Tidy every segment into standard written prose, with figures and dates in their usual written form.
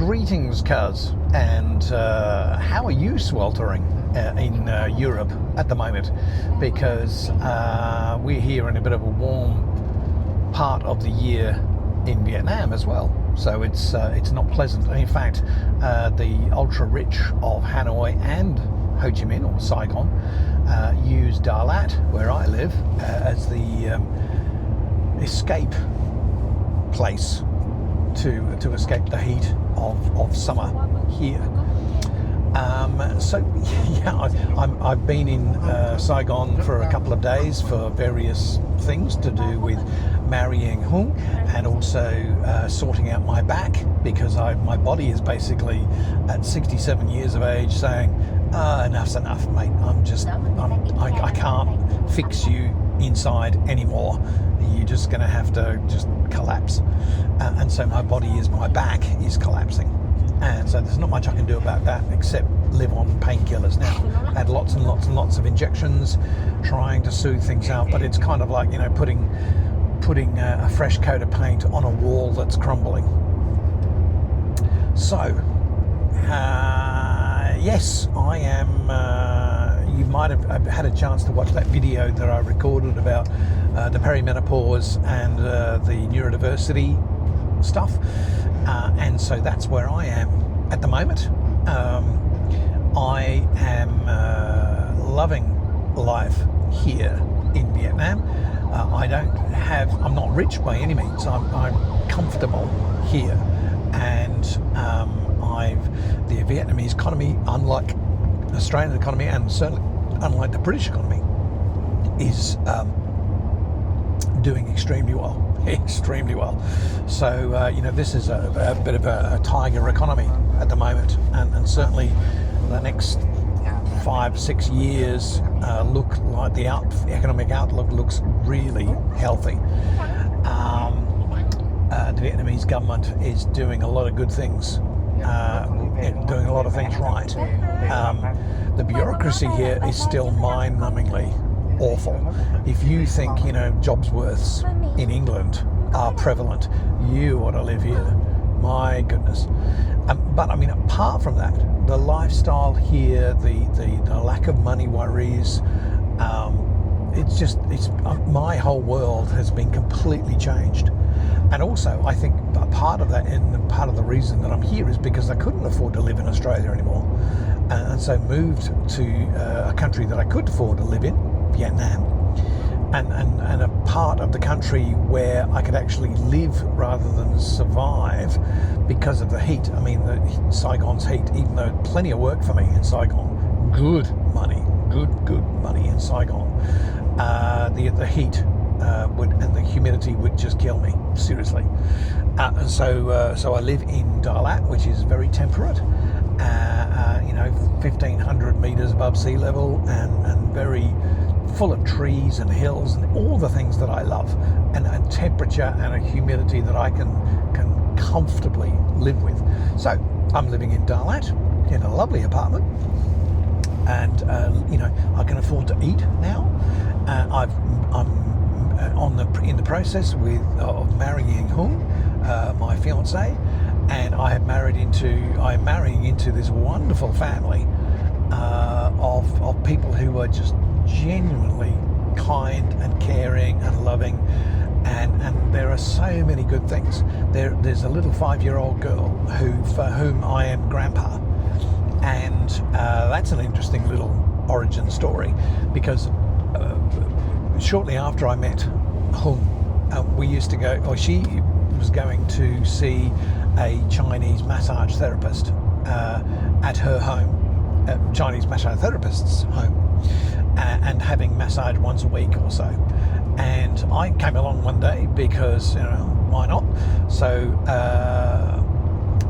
Greetings, cuz, and how are you sweltering in Europe at the moment? Because we're here in a bit of a warm part of the year in Vietnam as well, so it's not pleasant. In fact, the ultra rich of Hanoi and Ho Chi Minh or Saigon use Da Lat, where I live, as the escape place to escape the heat of summer here. So yeah, I've been in Saigon for a couple of days for various things to do with marrying Hung, and also sorting out my back, because my body is basically at 67 years of age saying, enough's enough, mate. I can't fix you inside anymore. You're just going to have to just collapse. And so my back is collapsing. And so there's not much I can do about that except live on painkillers now. Had lots and lots and lots of injections trying to soothe things out, but it's kind of like, putting a fresh coat of paint on a wall that's crumbling. So, yes, I am... you might have had a chance to watch that video that I recorded about the perimenopause and the neurodiversity stuff, and so that's where I am at the moment. I am loving life here in Vietnam. I'm not rich by any means. I'm comfortable here, and the Vietnamese economy, unlike Australian economy and certainly unlike the British economy, is doing extremely well. So this is a bit of a tiger economy at the moment, and certainly the next 5-6 years look like the economic outlook looks really healthy. The Vietnamese government is doing a lot of good things, doing a lot of things right. The bureaucracy here is still mind-numbingly awful. If you think jobs worths in England are prevalent, you ought to live here. My goodness. But I mean, apart from that, the lifestyle here, the lack of money worries, my whole world has been completely changed. And also, I think a part of that, and part of the reason that I'm here, is because I couldn't afford to live in Australia anymore, and so moved to a country that I could afford to live in, Vietnam, and a part of the country where I could actually live rather than survive because of the heat. I mean, Saigon's heat, even though plenty of work for me in Saigon, good money in Saigon, the heat and the humidity would just kill me, seriously. So I live in Da Lat, which is very temperate, 1,500 meters above sea level, and very full of trees and hills and all the things that I love, and a temperature and a humidity that I can comfortably live with. So I'm living in Da Lat in a lovely apartment, and I can afford to eat now. I'm in the process of marrying Hung, my fiance, and I'm marrying into this wonderful family of people who are just genuinely kind and caring and loving, and there are so many good things. There's a little 5-year-old girl for whom I am grandpa, and that's an interesting little origin story, because shortly after I met Hung, she was going to see a Chinese massage therapist at her home, Chinese massage therapist's home, and having massage once a week or so. And I came along one day because why not? So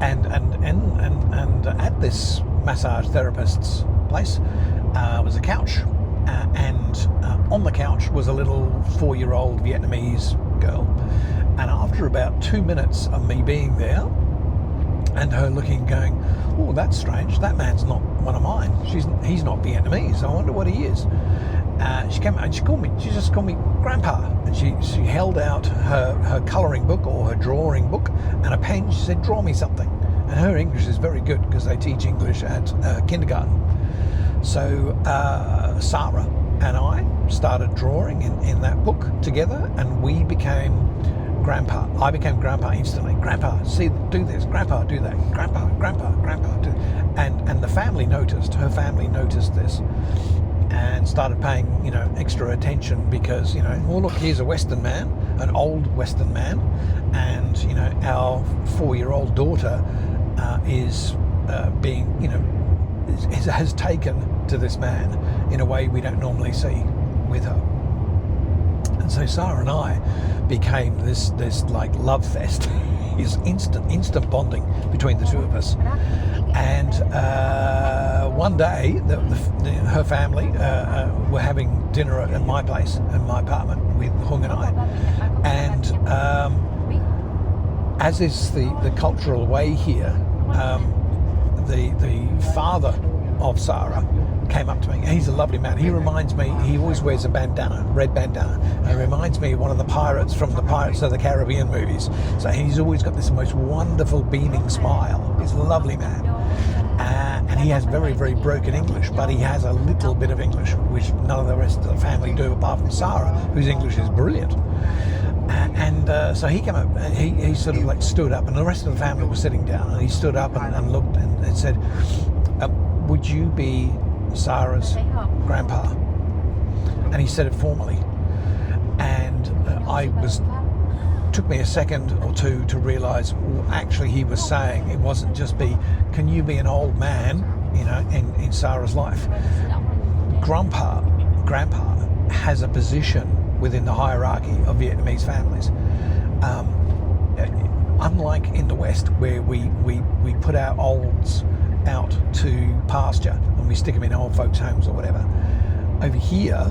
and at this massage therapist's place was a couch, and on the couch was a little 4-year-old Vietnamese girl. And after about 2 minutes of me being there and her looking, going, oh, that's strange, that man's not one of mine, he's not Vietnamese, I wonder what he is. She came and she just called me Grandpa, and she held out her colouring book or her drawing book and a pen. She said, draw me something. and her English is very good because they teach English at kindergarten. So Sarah and I started drawing in that book together, and we became Grandpa. I became Grandpa instantly. Grandpa, see, do this. Grandpa, do that. Grandpa, do. And the family noticed. Her family noticed this, and started paying, extra attention because, well, look, here's a Western man, an old Western man, and our 4-year-old daughter is being, has taken to this man in a way we don't normally see with her. And so Sarah and I became this like love fest. Is instant bonding between the two of us. And one day, her family were having dinner at my place, in my apartment, with Hung and I. And as is the cultural way here, the father of Sarah came up to me. He's a lovely man. He reminds me, he always wears a bandana, red bandana, and it reminds me of one of the pirates from the Pirates of the Caribbean movies. So he's always got this most wonderful beaming smile. He's a lovely man. And he has very, very broken English, but he has a little bit of English, which none of the rest of the family do apart from Sarah, whose English is brilliant. So he came up, and he sort of like stood up, and the rest of the family was sitting down, and he stood up and looked and said, would you be Sarah's grandpa? And he said it formally, and took me a second or two to realise actually he was saying it wasn't just can you be an old man in Sarah's life. Grandpa has a position within the hierarchy of Vietnamese families. Unlike in the West, where we put our olds out to pasture and we stick them in old folks' homes or whatever. Over here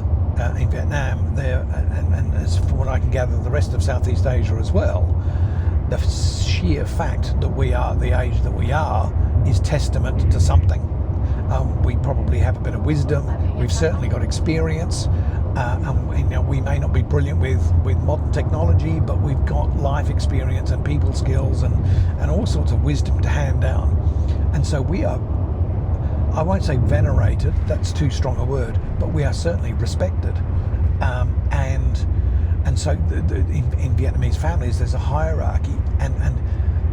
in Vietnam, and as from what I can gather, the rest of Southeast Asia as well, the sheer fact that we are the age that we are is testament to something. We probably have a bit of wisdom. We've certainly got experience. We may not be brilliant with modern technology, but we've got life experience and people skills and all sorts of wisdom to hand down. And so we are, I won't say venerated, that's too strong a word, but we are certainly respected. And so in Vietnamese families, there's a hierarchy, and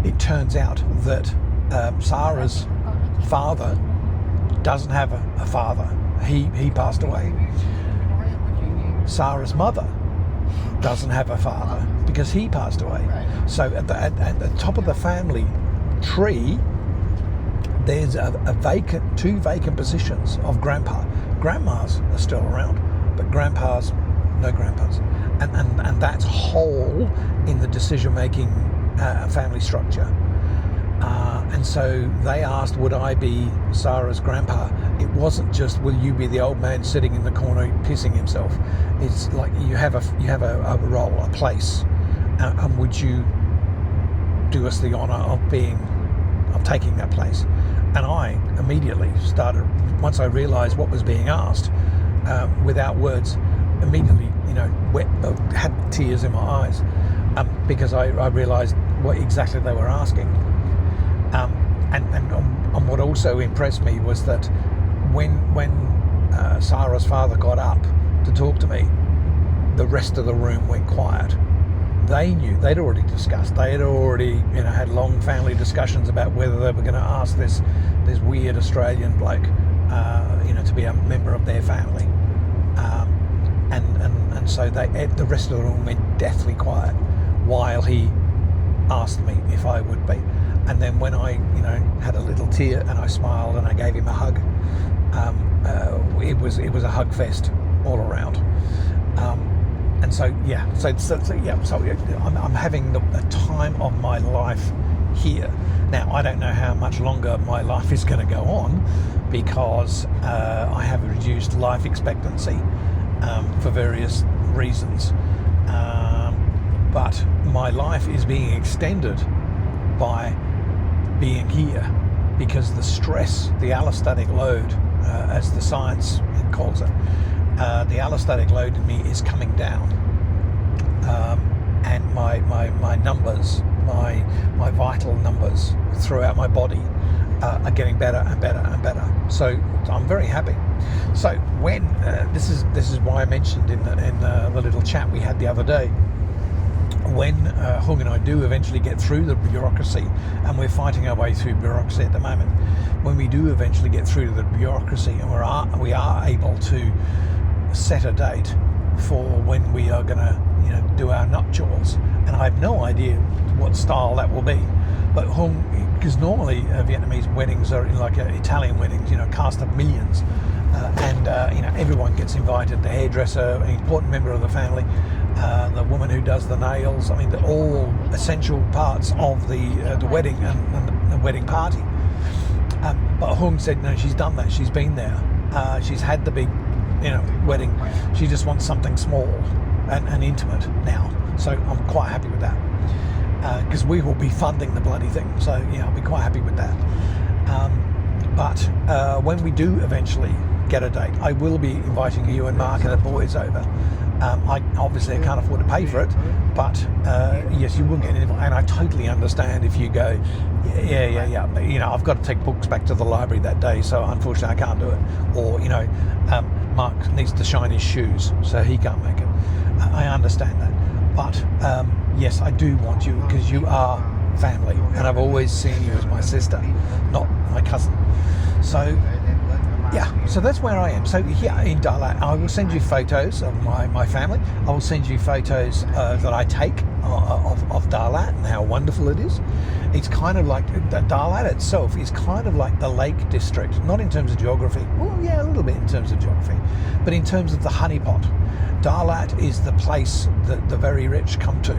it turns out that Sarah's father doesn't have a father. He passed away. Sarah's mother doesn't have a father because he passed away. So at the top of the family tree, there's two vacant positions of grandpa. Grandmas are still around, but grandpas, no grandpas. And that's whole in the decision-making family structure. And so they asked, would I be Sarah's grandpa? It wasn't just, will you be the old man sitting in the corner pissing himself? It's like you have a role, a place, and would you do us the honour of taking that place? And I immediately started, once I realised what was being asked, without words, immediately, had tears in my eyes, because I realised what exactly they were asking. And what also impressed me was that when Sarah's father got up to talk to me, the rest of the room went quiet. They knew, they'd already discussed, they had already had long family discussions about whether they were going to ask this weird Australian bloke to be a member of their family, and so the rest of the room went deathly quiet while he asked me if I would be. And then when I had a little tear and I smiled and I gave him a hug, it was a hug fest all around. And so I'm having the time of my life here. Now, I don't know how much longer my life is going to go on because I have a reduced life expectancy for various reasons. But my life is being extended by being here because the stress, the allostatic load, as the science calls it, the allostatic load in me is coming down, and my numbers, my vital numbers throughout my body are getting better and better and better. So I'm very happy. So when this is why I mentioned in the little chat we had the other day, when Hung and I do eventually get through the bureaucracy, and we're fighting our way through bureaucracy at the moment, when we do eventually get through the bureaucracy and we are able to set a date for when we are going to do our nuptials, and I have no idea what style that will be, but Hung, because normally Vietnamese weddings are like Italian weddings, cast of millions, and everyone gets invited, the hairdresser, an important member of the family, the woman who does the nails. I mean, they're all essential parts of the wedding and the wedding party. But Hung said no, she's done that, she's been there, she's had the big wedding, she just wants something small and intimate now. So I'm quite happy with that, because we will be funding the bloody thing, so I'll be quite happy with that. But when we do eventually get a date, I will be inviting you and Mark and the boys over. I can't afford to pay for it, but yes, you will get an invite, and I totally understand if you go, yeah, but I've got to take books back to the library that day, so unfortunately I can't do it, or Mark needs to shine his shoes, so he can't make it. I understand that, but yes, I do want you, because you are family, and I've always seen you as my sister, not my cousin. So yeah, so that's where I am. So here in Dalat, I will send you photos of my family. I will send you photos that I take of Dalat and how wonderful it is. It's kind of like, Dalat itself is kind of like the Lake District, not in terms of geography. Well, yeah, a little bit in terms of geography, but in terms of the honeypot. Dalat is the place that the very rich come to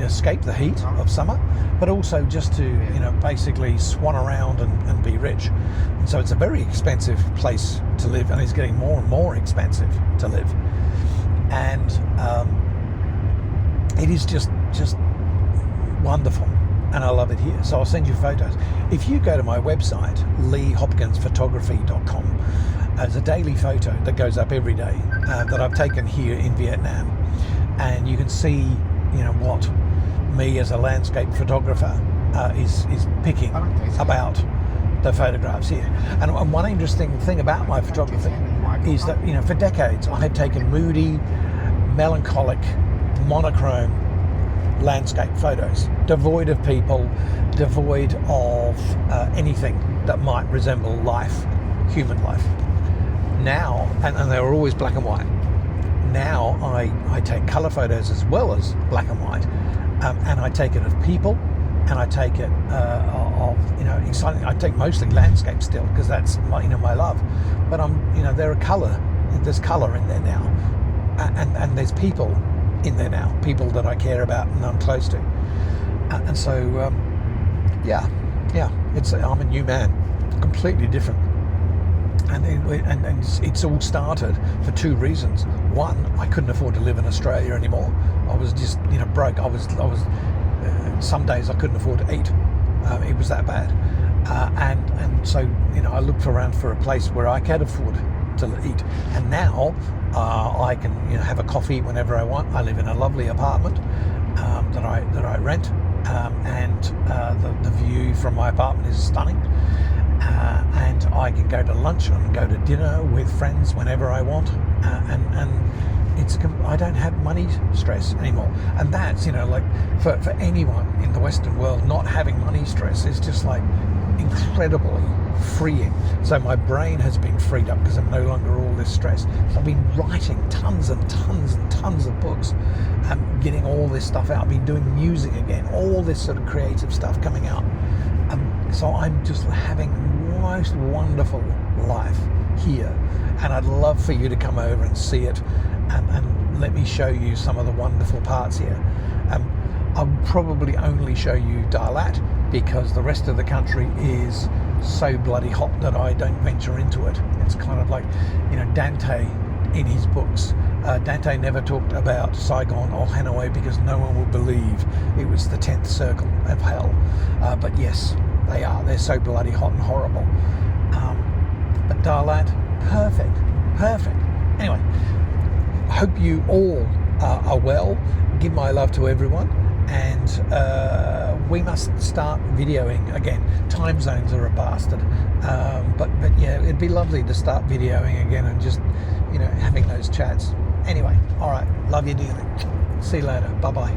escape the heat of summer, but also just to basically swan around and be rich. And so it's a very expensive place to live, and it's getting more and more expensive to live. And it is just wonderful, and I love it here. So I'll send you photos. If you go to my website, leehopkinsphotography.com, there's a daily photo that goes up every day that I've taken here in Vietnam, and you can see what me as a landscape photographer is picking about the photographs here. And one interesting thing about my photography is that for decades I had taken moody, melancholic, monochrome landscape photos, devoid of people, devoid of anything that might resemble life, human life. Now, and they were always black and white. Now I take colour photos as well as black and white, and I take it of people, and I take it of exciting. I take mostly landscape still, because that's my love. But there's colour in there now, and there's people in there now, people that I care about and I'm close to, and so I'm a new man, completely different. And it's all started for two reasons. One, I couldn't afford to live in Australia anymore. I was just broke. I was some days I couldn't afford to eat. It was that bad. And so I looked around for a place where I could afford to eat. And now I can have a coffee whenever I want. I live in a lovely apartment that I rent, and the view from my apartment is stunning. And I can go to lunch and go to dinner with friends whenever I want, and I don't have money stress anymore. And that's for anyone in the Western world, not having money stress is just like incredibly freeing. So my brain has been freed up because I'm no longer all this stress. So I've been writing tons and tons and tons of books, getting all this stuff out. I've been doing music again, all this sort of creative stuff coming out. So I'm just having the most wonderful life here, and I'd love for you to come over and see it, and let me show you some of the wonderful parts here. I'll probably only show you Dalat, because the rest of the country is so bloody hot that I don't venture into it. It's kind of like, Dante in his books. Dante never talked about Saigon or Hanoi because no one would believe it was the 10th circle of hell. But yes, they are. They're so bloody hot and horrible. But Dalat, perfect. Anyway, hope you all are well. Give my love to everyone, and we must start videoing again. Time zones are a bastard, but yeah, it'd be lovely to start videoing again and just, you know, having those chats. Anyway, all right, love you dearly. See you later. Bye bye.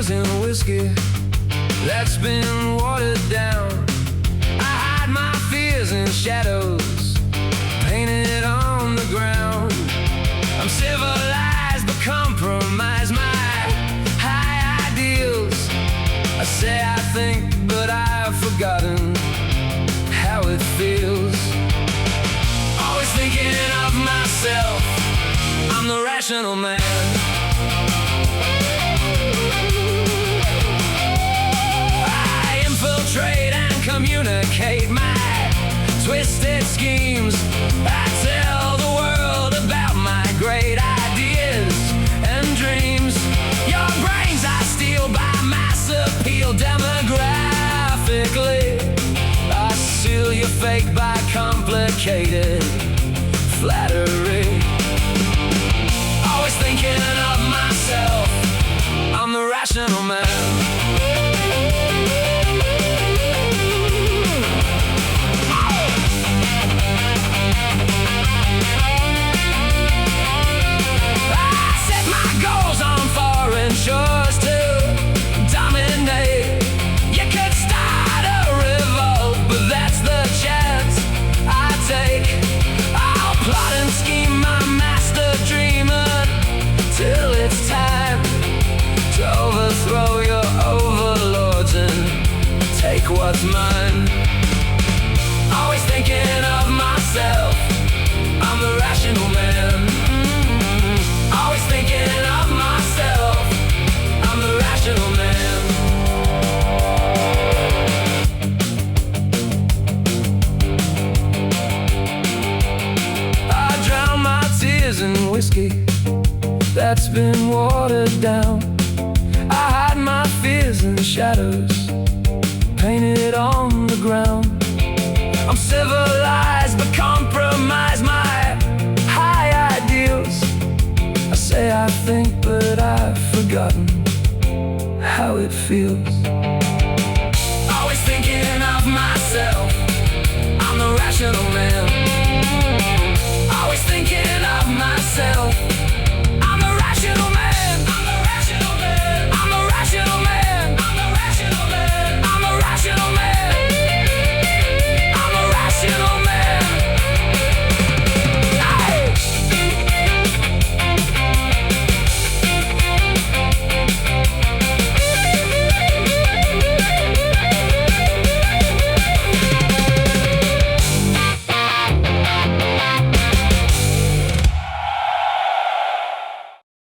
In whiskey that's been watered down. I hide my fears in shadows painted on the ground. I'm civilized but compromise my high ideals. I say I think but I've forgotten how it feels. Always thinking of myself, I'm the rational man. Trade and communicate my twisted schemes. I tell the world about my great ideas and dreams. Your brains I steal by mass appeal demographically. I seal your fake by complicated flattery. Always thinking of myself, I'm the rational man. Yours to dominate. You could start a revolt, but that's the chance I take. I'll plot and scheme my master dreaming till it's time to overthrow your overlords and take what's mine. Always thinking of myself, I'm the rational man. Always thinking of myself, I'm the rational man. I drown my tears in whiskey that's been watered down. I hide my fears in shadows painted on the ground. I'm civilized but compromise my high ideals. I say I think but I've forgotten how it feels. Always thinking of myself, I'm the rational man. Always thinking of myself,